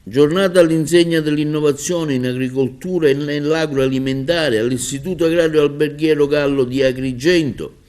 Giornata all'insegna dell'innovazione in agricoltura e nell'agroalimentare all'Istituto Agrario Alberghiero Gallo di Agrigento.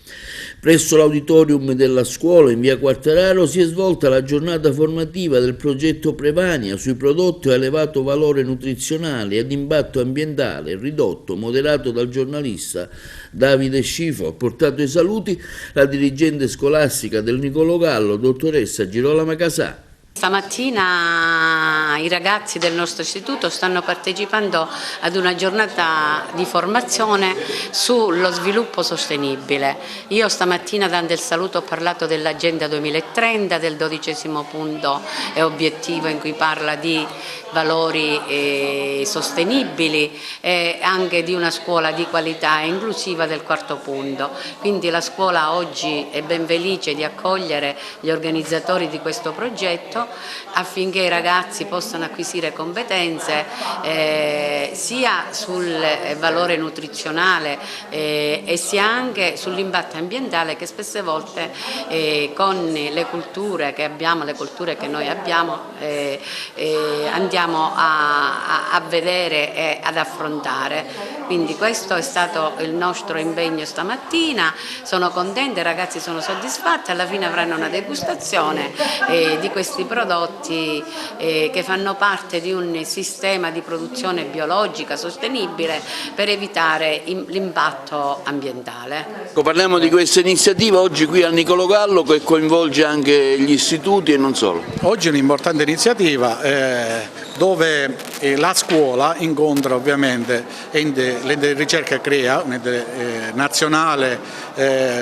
Presso l'auditorium della scuola in via Quartararo si è svolta la giornata formativa del progetto Prevania sui prodotti a elevato valore nutrizionale e ad impatto ambientale ridotto, moderato dal giornalista Davide Scifo. Ha portato i saluti la dirigente scolastica del Niccolò Gallo, dottoressa Girolama Casà. Stamattina i ragazzi del nostro istituto stanno partecipando ad una giornata di formazione sullo sviluppo sostenibile. Io stamattina, dando il saluto, ho parlato dell'Agenda 2030, del 12° punto e obiettivo in cui parla di valori sostenibili e anche di una scuola di qualità e inclusiva del 4° punto. Quindi la scuola oggi è ben felice di accogliere gli organizzatori di questo progetto affinché i ragazzi possano acquisire competenze sia sul valore nutrizionale e sia anche sull'impatto ambientale che spesse volte con le culture che abbiamo, le culture che noi abbiamo, andiamo a vedere e ad affrontare. Quindi questo è stato il nostro impegno stamattina. Sono contenta, i ragazzi sono soddisfatti, alla fine avranno una degustazione di questi prodotti che fanno parte di un sistema di produzione biologica sostenibile per evitare l'impatto ambientale. Parliamo di questa iniziativa oggi qui al Niccolò Gallo che coinvolge anche gli istituti e non solo. Oggi è un'importante iniziativa dove la scuola incontra ovviamente l'ente di ricerca CREA, un ente nazionale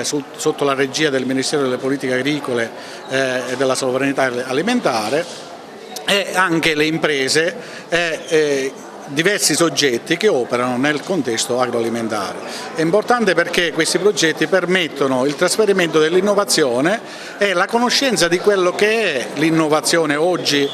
sotto la regia del Ministero delle Politiche Agricole e della Sovranità Alimentare, e anche le imprese e diversi soggetti che operano nel contesto agroalimentare. È importante perché questi progetti permettono il trasferimento dell'innovazione e la conoscenza di quello che è l'innovazione oggi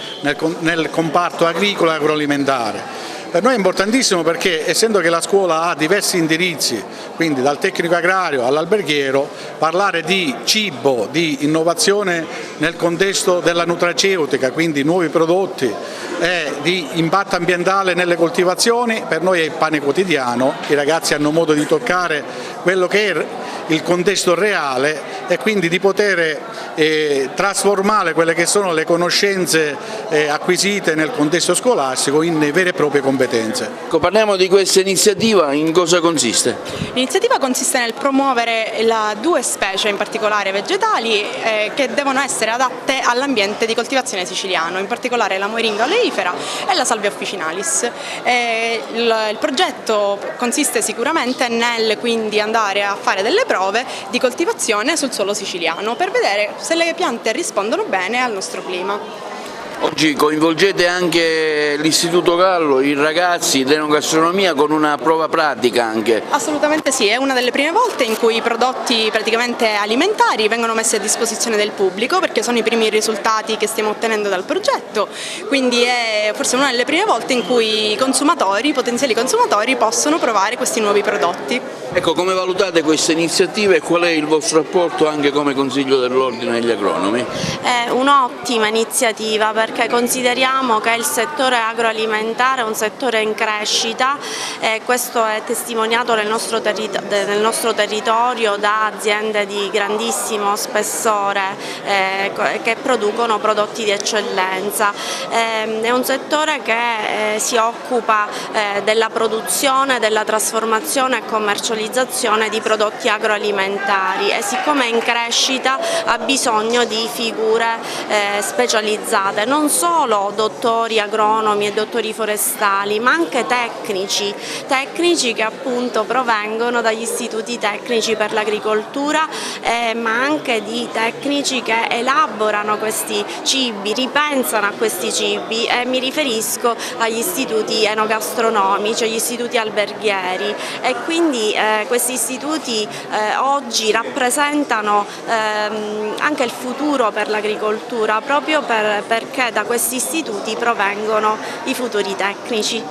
nel comparto agricolo e agroalimentare. Per noi è importantissimo perché, essendo che la scuola ha diversi indirizzi, quindi dal tecnico agrario all'alberghiero, parlare di cibo, di innovazione nel contesto della nutraceutica, quindi nuovi prodotti, e di impatto ambientale nelle coltivazioni, per noi è il pane quotidiano. I ragazzi hanno modo di toccare quello che è il contesto reale e quindi di poter trasformare quelle che sono le conoscenze acquisite nel contesto scolastico in vere e proprie competenze. Parliamo di questa iniziativa, in cosa consiste? L'iniziativa consiste nel promuovere due specie, in particolare vegetali, che devono essere adatte all'ambiente di coltivazione siciliano, in particolare la moringa oleifera e la salvia officinalis. Il progetto consiste sicuramente nel quindi andare a fare delle prove di coltivazione sul suolo siciliano per vedere se le piante rispondono bene al nostro clima. Oggi coinvolgete anche l'Istituto Gallo, i ragazzi dell'enogastronomia con una prova pratica anche. Assolutamente sì, è una delle prime volte in cui i prodotti praticamente alimentari vengono messi a disposizione del pubblico, perché sono i primi risultati che stiamo ottenendo dal progetto, quindi è forse una delle prime volte in cui i consumatori, i potenziali consumatori, possono provare questi nuovi prodotti. Ecco, come valutate questa iniziativa e qual è il vostro rapporto anche come Consiglio dell'Ordine degli Agronomi? È un'ottima iniziativa perché consideriamo che il settore agroalimentare è un settore in crescita e questo è testimoniato nel nostro territorio da aziende di grandissimo spessore che producono prodotti di eccellenza. È un settore che si occupa della produzione, della trasformazione e commercializzazione di prodotti agroalimentari e siccome è in crescita ha bisogno di figure specializzate, non solo dottori agronomi e dottori forestali, ma anche tecnici che appunto provengono dagli istituti tecnici per l'agricoltura, ma anche di tecnici che elaborano questi cibi, ripensano a questi cibi, e mi riferisco agli istituti enogastronomici, agli istituti alberghieri, e quindi questi istituti oggi rappresentano anche il futuro per l'agricoltura, proprio perché da questi istituti provengono i futuri tecnici.